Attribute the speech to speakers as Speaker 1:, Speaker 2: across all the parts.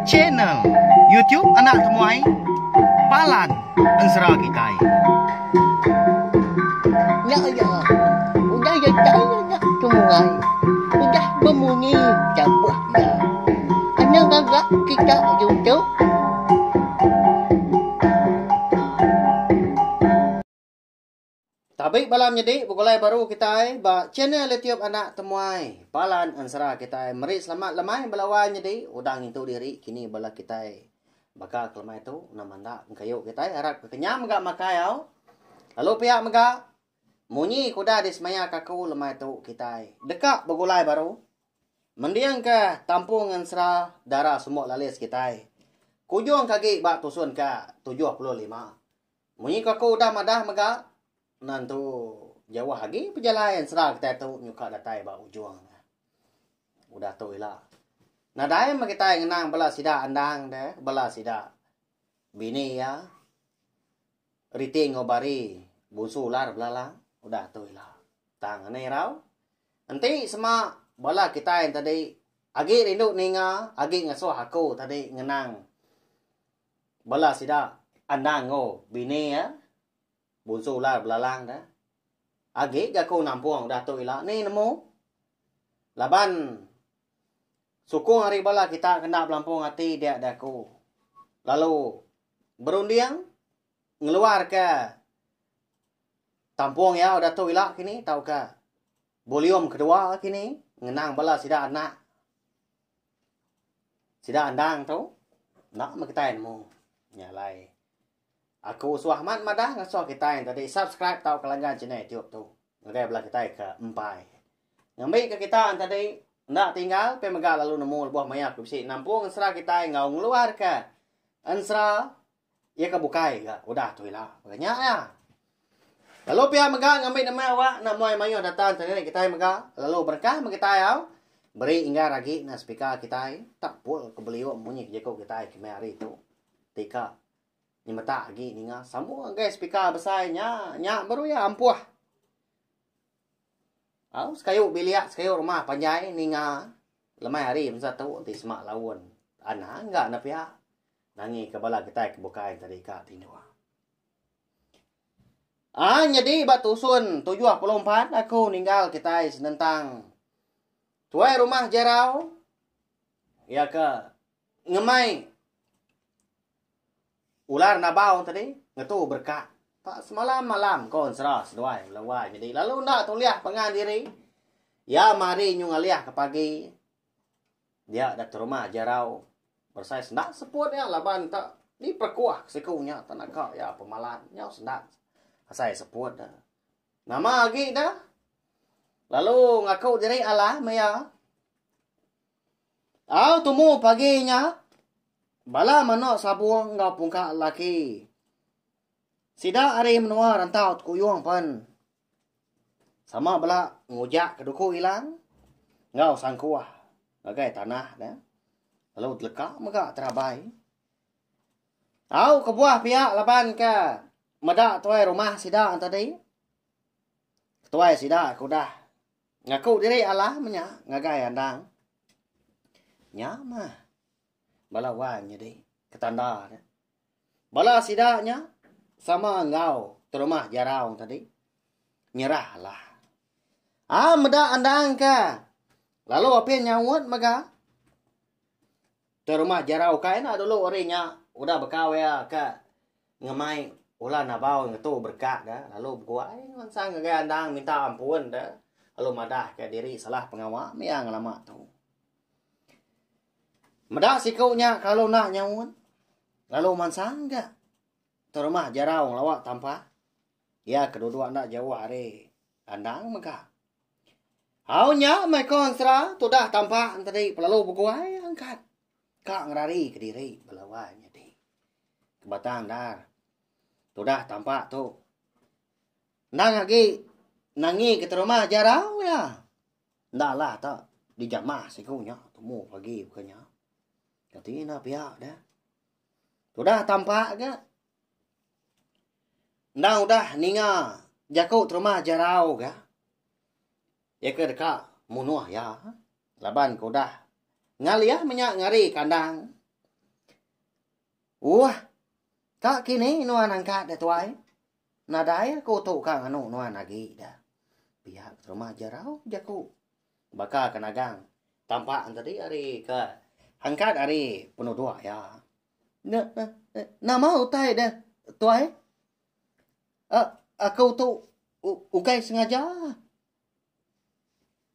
Speaker 1: Channel YouTube Anak Temuai Palan Ansara Kitai.
Speaker 2: Ya ya, udah ya nak temuai, udah berbunyi cabutnya. Anak gagak kita YouTube.
Speaker 1: Tapi balam jadi bukulai baru kita ba channel YouTube Anak Temuai Palan Ansara kita. Mari selamat lemai belawan jadi udang itu diri kini bala kita. Baka kelemai itu namanda kayu kita harap kenyam enggak makayau. Lalu pihak mega munyi kuda di semaya kaku lemai itu kita. Dekat begulai baru. Mendiang ke tampung ansara darah semua lalis kita. Kujung kaki bak tusun ke 75. Munyi kaku udah madah mega nantu jauh lagi perjalanan serah kita tu nyuka datai ba ujung. Udah tu ilah. Nah dai ma kita ngenang bala sida andang deh, bala sida bini ya. Riting ngobari bunsular belala. Udah tu ilah. Tang anai rau. Nanti sama bala kita yang tadi agi rindu ninga, agi ngasuh aku tadi ngenang. Bala sida andang ngo bini ya. Bunsu lah belalang dah. Agi gaku nampung dah tu ilah. Ni nemu. Laban. Sukung hari bala kita kena belampung hati dia daku. Lalu. Berundiang. Ngeluar ke. Tampung ya dah tu ilah kini. Tahu ke. Volume kedua kini. Ngenang bala sida anak. Sida andang tu. Nak makita nemu. Nyalai. Aku Suahman madah ngasuh kita yang tadi subscribe tahu kelanggan channel YouTube tu. Ngagai belah kita ke empai. Ngambil ke kita yang tadi nak tinggal pemega lalu nemu buah maya aku bisi nampung ansra kita ngau ngeluar ke ansra ya ke bukai ke udah tu ilah. Banyak ya. Lalu pihak mega ngambil nama awak nak muai mayu datang tadi kita mega lalu berkah kita ya. Beri hingga lagi na speaker kita tak pul ke beliau bunyi jeko kita kemari tu. Tika ni mata lagi ni ngah sambung guys speaker besarnya nya baru ya ampuh. Au sekayu bilik sekayu rumah panjai ni ngah lemai hari masa tu nanti semak lawan. Ana enggak na pihak. Nangi ke bala kita ke bukai tadi ka tinua. Jadi batu sun 74 aku ninggal kita senentang. Tuai rumah jarau. Ya ke ngemai ular nabau tadi ngetu berkat tak semalam malam kon seras doai lawai jadi lalu ndak tuliah pengan diri ya mari nyung aliah ke pagi dia dak rumah jarau bersai sendak seput ya laban tak ni perkuah sekunya tanaka ya pemalan nya sendak saya seput dah nama lagi dah lalu ngaku diri Allah maya au tumu paginya bala manok sabuang ngau pungka laki. Sida ari menua rantau kuyung pan. Sama bala ngujak keduku hilang. Ngau sangkuah. Ngagai tanah dah. Lalu teleka mega terabai. Au kebuah pihak laban ke. Medak tuai rumah sida tadi. Tuai sida aku dah. Ngaku diri Allah menya ngagai andang. Nyama. Bala wan jadi ketanda. Bala sidaknya sama engkau terumah jarau tadi. Nyerahlah. Meda andang ka. Lalu apa nyawut mega? Terumah jarau kain dulu orinya udah bekawe ka ngemai ulah nabau ngetu berkak dah. Lalu buai sang ke andang minta ampun dah. Lalu madah ke diri salah pengawak miang lama tu. Medak sikaunya kalau nak nyawun. Lalu mansang enggak? Terumah jarau lawak tanpa. Ya kedua-dua nak jauh hari. Andang mega. Haunya mai konsra tu dah tanpa tadi pelalu bukuai angkat. Kak ngerari ke diri belawanya di. Kebatang dar. Tu dah tanpa tu. Nang lagi nangi ke terumah jarau ya. Ndak lah tak dijamah sikaunya. Temu pagi bukannya. Katina pihak dah. Sudah tampak ke? Nang udah ninga jakut rumah jarau ke? Ya ke dekat munuah ya. Laban ko dah Ngaliah menyak ngari kandang. Wah, kak kini nuan angkat dah tuai. Nadaya ko tu kang anu nuan lagi dah. Pihak rumah jarau jaku. Baka kanagang. Tampak tadi hari ke angkat hari penuh dua ya. Nama utai dah tuai. Aku tu ukai sengaja.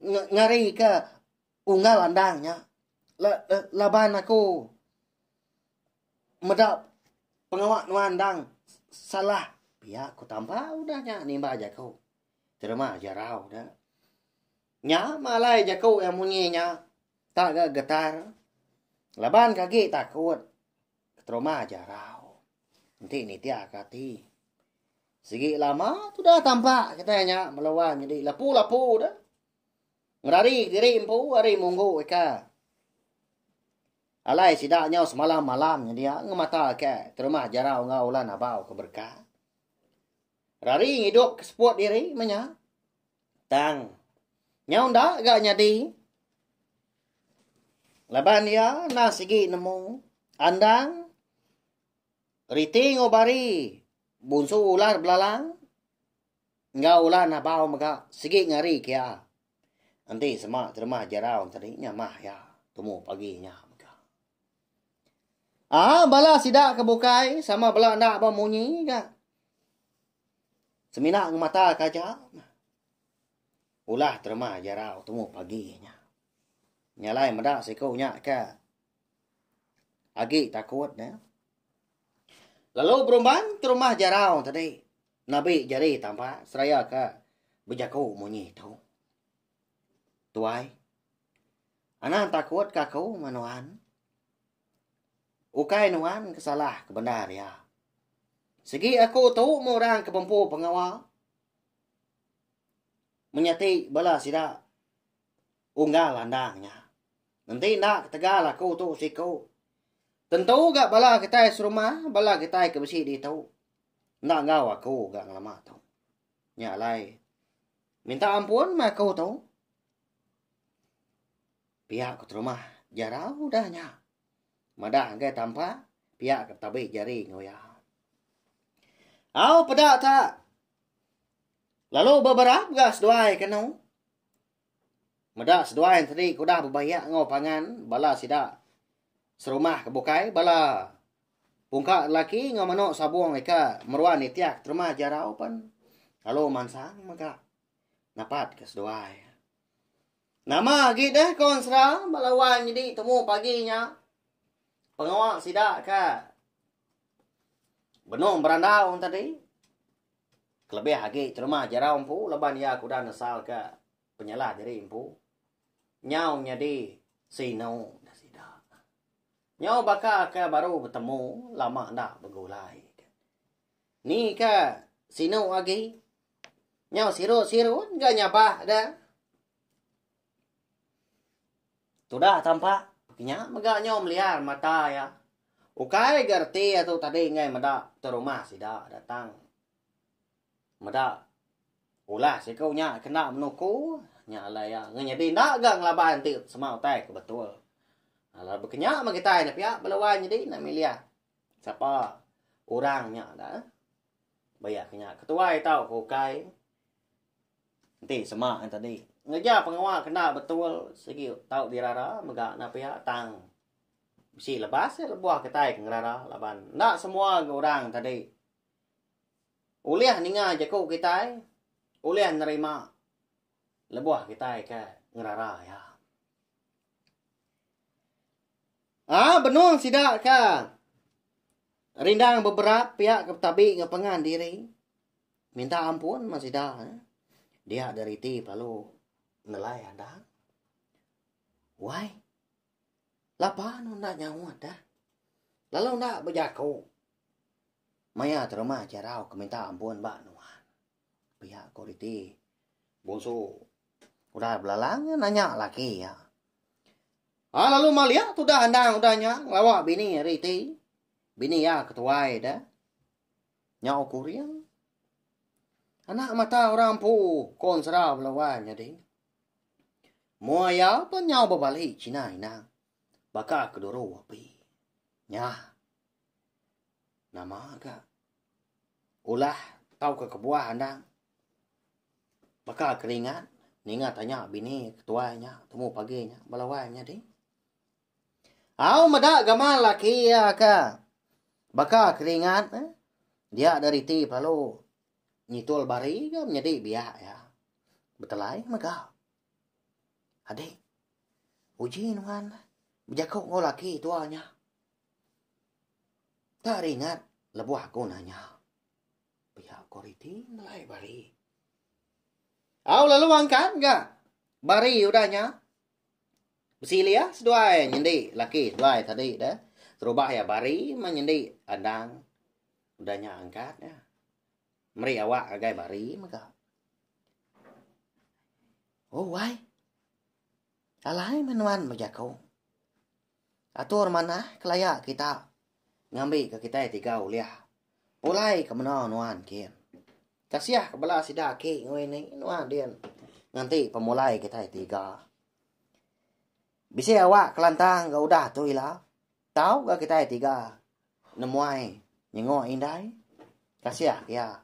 Speaker 1: Ngari ke unggal andangnya. Laban aku medap pengawak nuandang salah pihak aku tambah udahnya nimba aja kau terima jarau dah nya malai aja kau yang munyinya tak gak getar laban kaki takut terima jarau nanti ini tiak hati segi lama sudah tampak katanya melawan jadi lapu dah ngerari diri empu hari munggu eka alai sidak nyau semalam malamnya dia ngemata ke terumah jarau ngau lah nabau ke berkah. Rari hidup ke sport diri menya. Tang. Nyau ndak gak nyadi. Laban dia na sigi nemu andang riting obari bunsu ular belalang. Ngau ulah nabau mega sigi ngari kia. Nanti semak terumah jarau tadi nyamah ya. Temu paginya. Bala sidak kebukai sama bala ndak apa munyi ka. Semina mata kaca. Ulah terima jarau temu paginya. Nyalai medak sikau nya ka. Agi takut ya. Lalu berumban terumah jarau tadi. Nabi jari tampak seraya ka bejaku munyi tu. Tuai. Anak takut ka kau manuan. Ukai nuan kesalah kebenar ya. Segi aku tahu orang kepempu pengawal. Menyati bala sida unggal landangnya. Nanti nak tegal aku tu siku. Tentu gak bala kita serumah, bala kita ke besi di tahu. Nak ngau aku gak ngelama tahu. Nyalai. Minta ampun mah aku tahu. Pihak ke rumah jarau dahnya. Madah ke tampak pihak ketabi jari ngoya. Au pedak tak? Lalu beberapa gas doai kenau. Madah sedoai tadi kudah berbayak ngau pangan bala sida serumah kebukai bala pungka laki ngau manok sabung eka meruan itiak terima jarau pan. Lalu mansang maka napat ke sedoai. Nama gitu konsra balawan jadi temu paginya. Pengawak sidak ka. Benung berandau tadi. Kelebih hagi terima jarau empu. Leban ya kuda nasal ka. Penyalah diri empu. Nyau nyadi sinau dah sidak. Nyau baka ka baru bertemu. Lama ndak bergulai. Ni ka sinau lagi. Nyau sirut-sirut. Gak nyapa dah. Sudah tampak. Nya megaknya melihat mata ya. Ukai gerti atau tadi ngai medak terumah sida datang. Medak ulah sikau nya kena menuku nya lah ya. Nganyadi ndak gang laban ti semau tai betul. Ala bekenya mah kita ni pihak belawan jadi nak miliah. Siapa orangnya dah. Bayak kenya ketua tahu ukai. Nanti semak tadi. Ngeja pengawal kena betul segi tahu dirara megak na pihak tang. Bisi lepas lebuah ketai ngerara laban. Ndak semua orang tadi. Uliah ninga jaku kita. Uliah nerima lebuah kita ke ngerara ya. Benung sidak ka. Rindang beberapa pihak ketabi ngepengan diri. Minta ampun masih dah. Dia dari ti lalu nelai anda. Why? Lapan ndak nyawa dah. Lalu ndak berjaku. Maya terima jarau keminta ampun bak nuan. Pihak koriti. Bonsu. Udah belalang nanya laki ya. Lalu malia tu dah andang udahnya. Lawak bini riti. Bini ya ketuai dah. Nyau kurian. Anak mata orang pu. Konsera belawan jadi. Muaya pun nyau berbalik Cina ina. baka kedoro api. Nya. Nama ka. Ulah tau ke kebuah andang. Baka keringat. Ningat tanya bini ketuanya. Temu paginya. Balawanya deh. Au madak gamal laki ya ka. Baka keringat. Dia dari tip lalu. Nyitul bari ka menjadi biak ya. Betelai maka. Adik. Uji nuan. Bejakau ngau laki tuanya. Tak ringat. Lebuah aku nanya. Pihak koriti mulai bari. Au lalu angkat enggak? Bari udahnya. Besilia seduai nyendi laki seduai tadi dah. Terubah ya bari menyendi andang. Udahnya angkat ya. Meri awak agai bari maka. Oh wai. Alai menuan bejakau. Atur mana kelayak kita. Ngambil ke kita tiga uliah. Ulai ke mana nuan kian. Kasiah kebelah sidak ke ini nuan dia. Nanti pemulai kita tiga. Bisa awak kelantang gak udah tu ilah. Tahu gak kita tiga. Nemuai nyengok indai. Kasiah ya.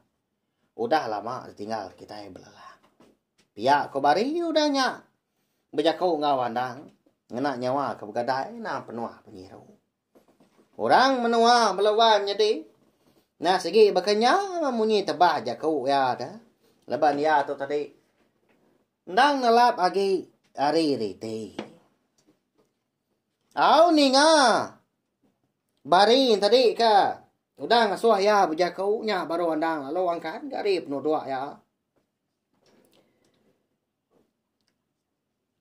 Speaker 1: Udah lama tinggal kita belalah. Pihak ko bari udahnya. Bejakau ngawandang. Ngena nyawa ke begadai na penuah penyiru. Orang menua belawan jadi. Nah segi bakanya munyi tebah jakau ya dah. Leban ya tu tadi. Ndang nalap agi ari riti. Au ninga. Bari tadi ka. Udah ngasuh ya bejakau nya baru andang lalu angkat dari penuh doa ya.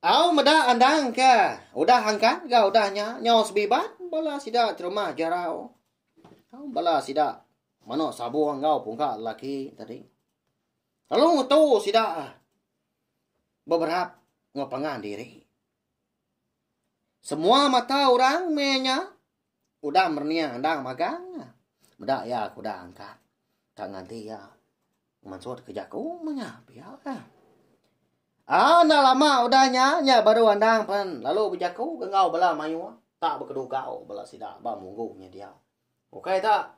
Speaker 1: Au meda andang ka. Udah angkat ga udahnya nyawa sebibat bala sida terima jarau. Au bala sida mano sabu ngau pungka laki tadi. Lalu tu sida beberapa ngopangan diri. Semua mata orang menya udah mernia andang magang. Meda ya aku udah angkat. Tak nganti ya. Mansur kejaku menyap ya. Nah lama udahnya nya baru andang pan. Lalu bejaku ngau bala mayu. Tak berkedu kau bala sida ba munggunya dia. Okey tak?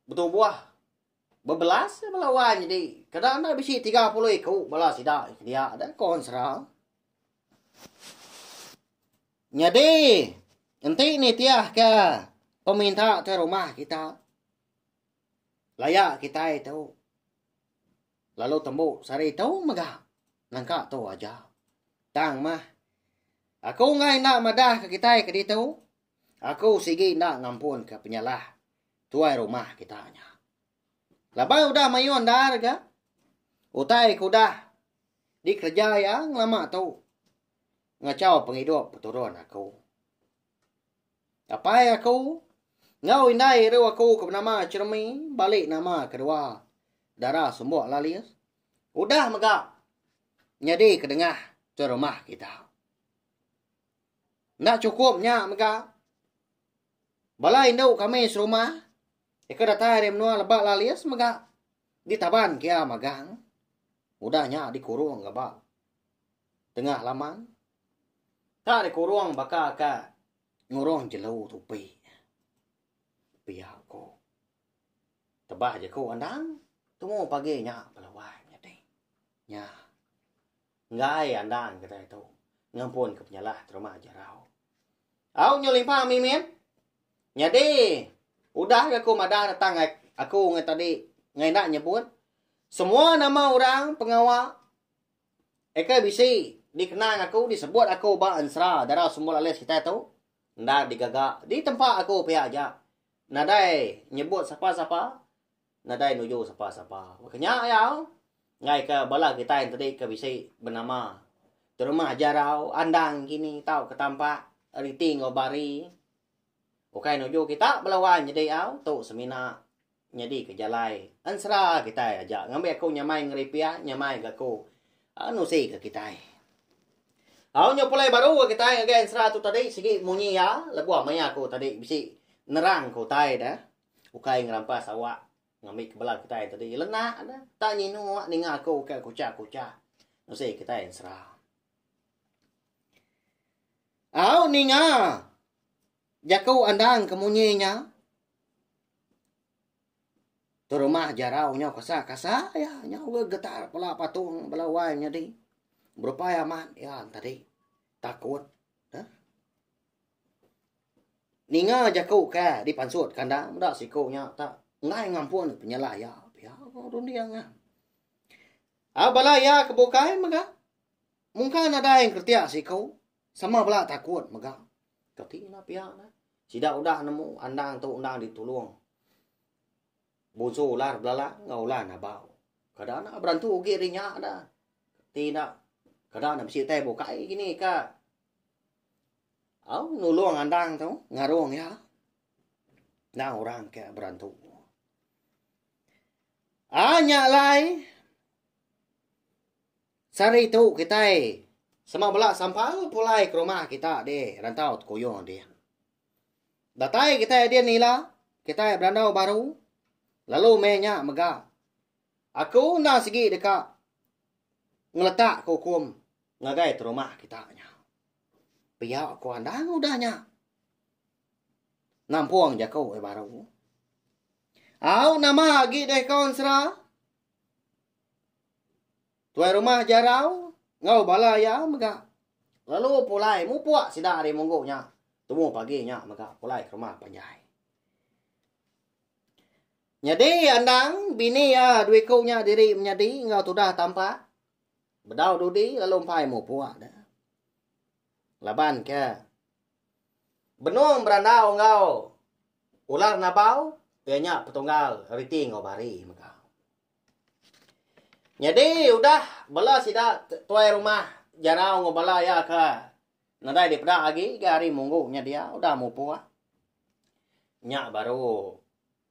Speaker 1: Betul buah. Bebelas belawan jadi. Kadang ada bisi 30 ikut bala sida dia ada konsra. Jadi nanti ni tiah ke peminta ke rumah kita. Layak kita itu. Lalu tembuk sari tahu megah. Nangka tu aja. Tang mah. Aku ngai nak madah ke kita ke ditu. Aku sigi nak ngampun ke penyalah. Tuai rumah kitanya. Labai udah mayuan dar ke. Utai kudah. Di kerja yang lama tu. Ngacau penghidup peturun aku. Apa aku? Ngau indai ru aku ke nama cermi. Balik nama kedua. Darah sembuh lalias. Udah megak. Jadi kedengah tu rumah kita. Nak cukupnya megak. Balai induk kami serumah. Ika datang dari menua lebak lalias megak. Di taban kia magang. Udahnya dikurung gabak. Tengah laman. Tak dikurung baka ka. Ngurung jelau tupi. Pihak ko. Tebah je ko andang. Tunggu pagi nya pelawai nya deh. Nya. Ngai andang kata itu. Ngampun ke penyalah terima jarau. Au nyulimpa mimin. Nya deh. Udah aku madah datang aku ngai tadi ngai nak nyebut. Semua nama orang pengawal. Eka bisi dikenang aku disebut aku ba ansra darah semua alis kita tu. Ndak digagak di tempat aku pihak aja. Nadai nyebut siapa-siapa. Nadai nuju siapa-siapa. Makanya ya. Ngai ke bala kita yang tadi ke bisi bernama. Terumah jarau andang gini tahu ke tampak riting obari. Okai nuju kita belawan jadi au tu semina jadi ke jalai. Ansra kita aja ngambil aku nyamai ngeripia nyamai ke aku. Anu si ke kita. Au nyopulai baru kita ngage ansra tu tadi sigi munyi ya lebuah maya aku tadi bisi nerang ko tai dah. Ukai ngerampas awak ngambil ke belah kita tadi lenak ada. Tak nyinu ninga aku ke kuca-kuca. Nu si kita ansra. ninga. Jakau andang kemunyinya. Tu rumah jarau nya kasa ya nya getar pala patung belawainya di. Berupaya man ya tadi takut. Ninga jakau ka di pansut kandang dak siko nya tak ngai ngampun penyalah ya. Ya dunia nga. Balaya kebukai maga. Mungkin ada yang kerja siko sama bela takut maga. Katina pihak na. Sida udah nemu andang tu undang ditulung. Bunso ular belala ngaulah na bau. Kadang na berantu ugi rinya ada. Tidak. Kadang na bisi teh bukai gini ka. Nulung andang tu ngarung ya. Nah orang ke berantu. Nyalai. Sari tu kita sama bela sampah pulai ke rumah kita deh rantau kuyong dia. Datai kita dia nila kita berandau baru. Lalu menya mega. Aku na segi dekat ngeletak hukum ngagai rumah kita nya. Pihak aku andang udahnya. Nampuang jakau baru. Nama lagi deh kawan sera. Tuai rumah jarau ngau balaya mega. Lalu pulai mu puak sida hari monggonya. Temu paginya mega pulai ke rumah panjai. Nyadi andang bini ya duit kau nya diri menyadi ngau tudah tampak. Bedau dudi lalu pai mu puak dah. Laban ke. Benung berandau ngau. Ular nabau. Ianya petunggal riti ngau bari mega. Jadi udah bala sida tuai rumah jarau ngau bala ya ka. Nadai di pedak lagi hari minggu nya dia udah mau puas. Nya baru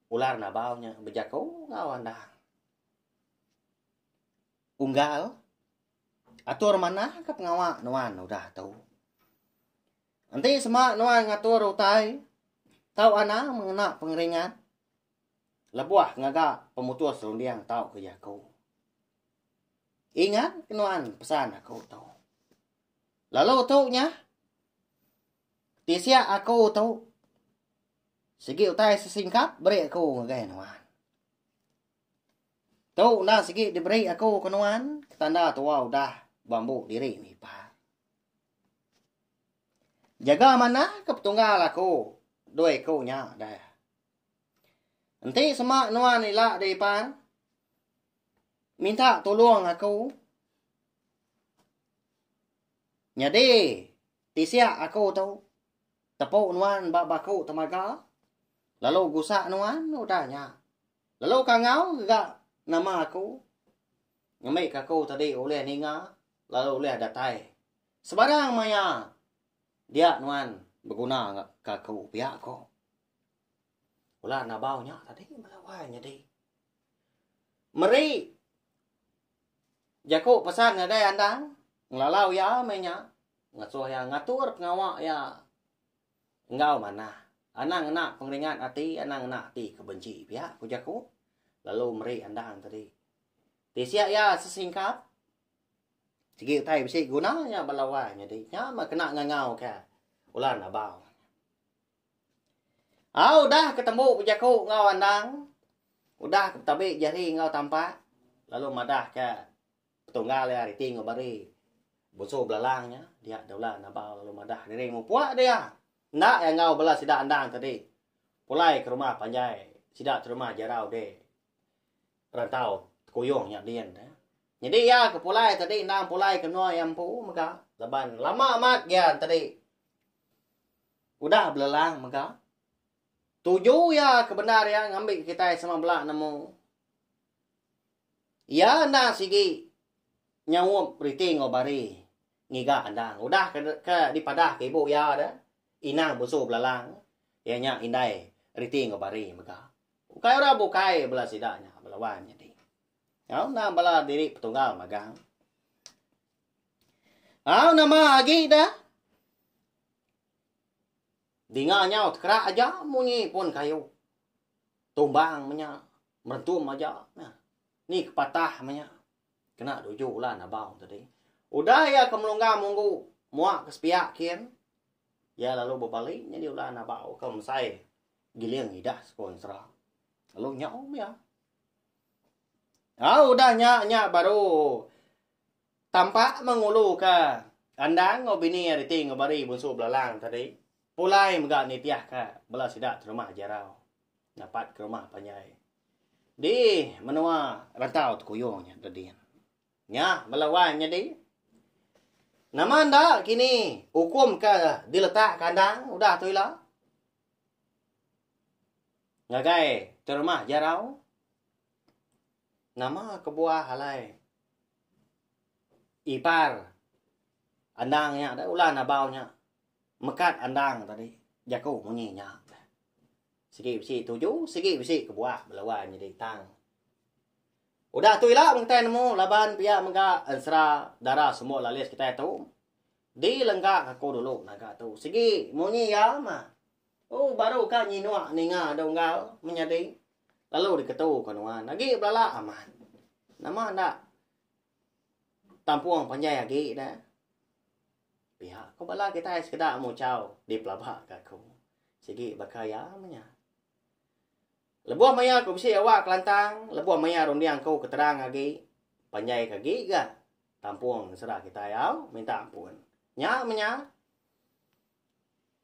Speaker 1: ular nabau nya bejakau ngau andang. Unggal atur mana ke pengawak nuan udah tahu. Nanti semak nuan ngatur utai. Tahu anak mengenak pengeringan. Lebuah ngagak pemutus rundiang tahu ke jakau. Ingat nuan pesan aku tahu. Lalu tahu nya. Tisia aku tahu. Segi utai sesingkat beri aku ngagai nuan. Tahu na segi diberi aku ke nuan. Ketanda tua udah bambu diri ni pa. Jaga mana kepetunggal aku. Dua aku nya dah. Nanti semak nuan ilak di pan. Minta tolong aku. Jadi, tisia aku tahu. Tepuk nuan baku temaga. Lalu gusak nuan udahnya. Lalu kangau gak nama aku. Ngamik aku tadi oleh ninga. Lalu oleh datai. Sebarang maya. Dia nuan berguna kaku pihak ko. Ulah nabaunya tadi melawainya di. Meri. Jaku pesan ngadai andang. Ngelalau ya menya. Ngasuh ya ngatur pengawak ya. Engkau mana. Anang nak pengeringat hati. Anang nak hati kebenci pihak ku jaku. Lalu meri andang tadi. Tisia ya sesingkat. Segi utai besi gunanya balawainya di. Ya mah kena ngangau ke. Ulah nabau. Udah ketemu pujaku ngau andang. Udah tapi jari ngau tampak. Lalu madah ke petunggal ya riti ngau bari. Buso belalangnya. Dia daulah nabau lalu madah diri mu puak dia. Nak yang ngau bela sida andang tadi. Pulai ke rumah panjai. Sida ke rumah jarau de. Rantau kuyong nya dien. Jadi ya ke pulai tadi nang pulai ke nuai ampu maka. Leban lama amat ya tadi. Udah belalang maka. Tujuh ya kebenar ya ngambil kita sama belak nemu. Ya na sigi nyawup riti ngobari ngiga andang. Udah ke dipadah ke ibu ya ada. Inang busu belalang. Ya nya indai riti ngobari maka. Bukai ora bukai belah sidanya belawan jadi. Ya na bala diri petunggal magang. Nama lagi dah. Dinganya kerak aja munyi pun kayu. Tumbang menya. Merentum aja. Nah. Ni kepatah menya. Kena dujuk lah nabau tadi. Udah ya kemelungga munggu. Muak kesepiak kian. Ya lalu berbaliknya dia ulah nak bawa ke mesai. Giling idah sponsor. Lalu nyak ya. Udah nyak baru tampak mengulu ke andang ngobini ada ting ngobari bunsu belalang tadi. Pulai megak ni tiah ka bela sidak ke rumah jarau. Dapat ke rumah panjai. Di menua rantau tukuyongnya tadi. Nya melawannya di. Nama anda kini hukum ke diletak kandang udah tu lah. Ngagai ke rumah jarau. Nama kebuah halai. Ipar andangnya ada ulah nabaunya. Mekat andang tadi. Jaku munyinya. Segi besi tujuh, segi besi kebuah belawan jadi tang. Udah tu ilah mengten mu laban pihak mengga ansra darah semua lalis kita itu. Di lenggak aku dulu naga tu. Segi munyi ya mah. Baru ka nyinua ninga donggal menyadi. Lalu diketu kanuan. Lagi belala aman. Nama ndak tampuang panjai lagi dah. Pihak ko bala kita sekedar mau caw di pelabak aku. Segi bakaya manya. Lebuah maya ko bisi awak kelantang, lebuah maya rondiang kau keterang lagi. Panjai kagi ga. Tampuang serah kita yau minta ampun. Nya menya.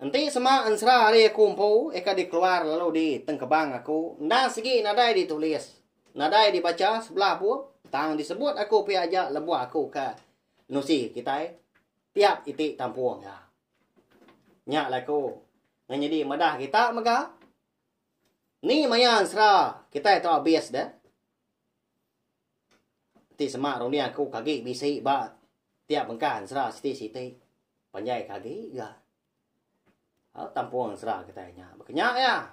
Speaker 1: Nanti sama ansra hari kumpul eka dikeluar lalu di tengkebang aku. Nda segi nadai ditulis. Nadai dibaca sebelah buah. Tang disebut aku pi aja lebuah aku ke nusi kita. Tiap itik tampuang ya. Nya laku. Nganyadi madah kita mega. Ni mayan sera. Kita itu habis dah. Ti semak rong ni aku kaki bisi ba. Tiap bengkan sera siti-siti. Panjai kaki ga. Tampuang sera kita nya. Berkenyak ya.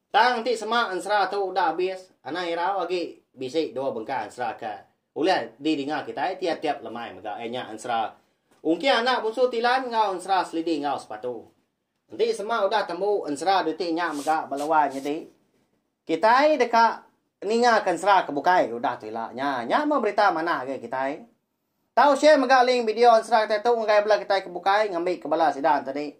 Speaker 1: Tang ti semak sera tu dah habis. Anak irau lagi bisi dua bengkan sera ke. Uliah di dengar kita tiap-tiap lemai mega nya sera. Ungki anak musuh tilan ngau ansra selidi ngau sepatu. Nanti semua udah temu ansra duti nya mega balawan jadi. Kita dekat ninga kan sera kebukai udah tu lah. Nya mau berita mana ke kita. Tahu share mega link video ansra kita tu ngai bela kita kebukai ngambil ke bala sidan tadi.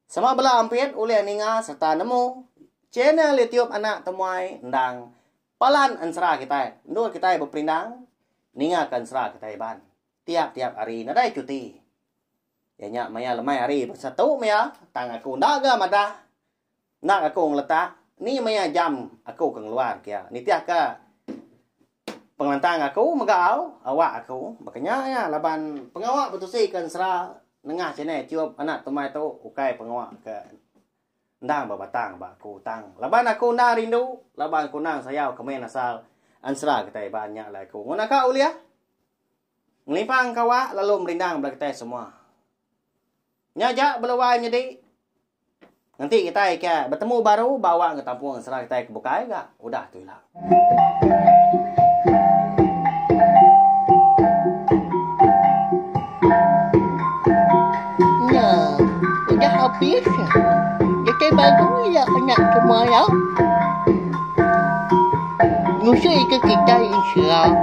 Speaker 1: Sama bela ampit oleh ninga serta nemu channel YouTube anak temuai ndang palan ansra kita. Nur kita berperindang ninga kan sera kita ban. Tiap-tiap hari nadai cuti. Ya nyak maya lemai hari bersatu maya tang aku ndak ga madah. Nak aku ngeletak ni maya jam aku keluar kia. Ni tiap ka penglantang aku megau awak aku. Makanya ya laban pengawak betusi kan sera nengah sini ciup anak temai tu ukai pengawak ke ndang babatang ba aku tang. Laban aku nda rindu, laban aku nang sayau kemen asal ansra kita banyak lah aku. Ngona ka uliah Ngelipang kawa lalu merindang belah kita semua. Nyajak belawai jadi. Nanti kita bertemu baru bawa ke tampuang serah kita ke bukai enggak? Udah tu lah.
Speaker 2: Nah, udah habis. Kita baru ya anak semua ya. Musuh itu kita insya